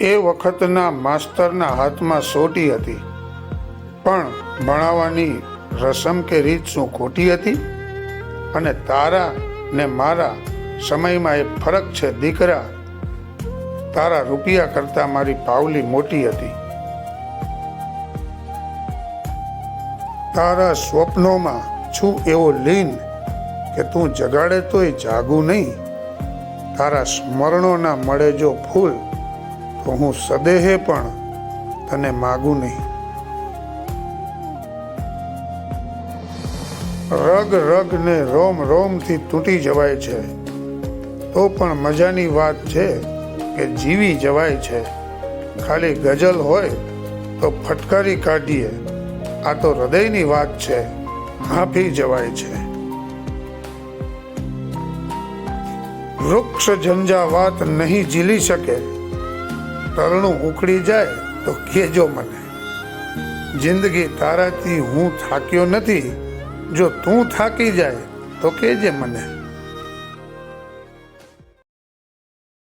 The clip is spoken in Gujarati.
એ વખતના માસ્તરના હાથમાં સોટી હતી, પણ ભણાવવાની રસમ કે રીત શું ખોટી હતી? અને તારા ને મારા સમયમાં એ ફરક છે દીકરા. તારા રૂપિયા કરતાં મારી પાવલી મોટી હતી. તારા સ્વપ્નોમાં છું એવો લીન કે તું જગાડે તોય જાગું નહીં. તારા સ્મરણોના મળે જો ફૂલ તો હું સદેહે પણ તને માગું નહીં. રગ રગ ને રોમ રોમથી તૂટી જવાય છે, તો પણ મજાની વાત છે કે જીવી જવાય છે. ખાલી ગઝલ હોય તો ફટકારી કાઢીએ, આ તો હૃદયની વાત છે, હાંફી જવાય છે. વૃક્ષ ઝંઝાવાત નહીં ઝીલી શકે, તરણું ઉખડી જાય તો કહેજો મને. જિંદગી તારાથી હું થાક્યો નથી, જો તું થાકી જાય તો કહેજે મને.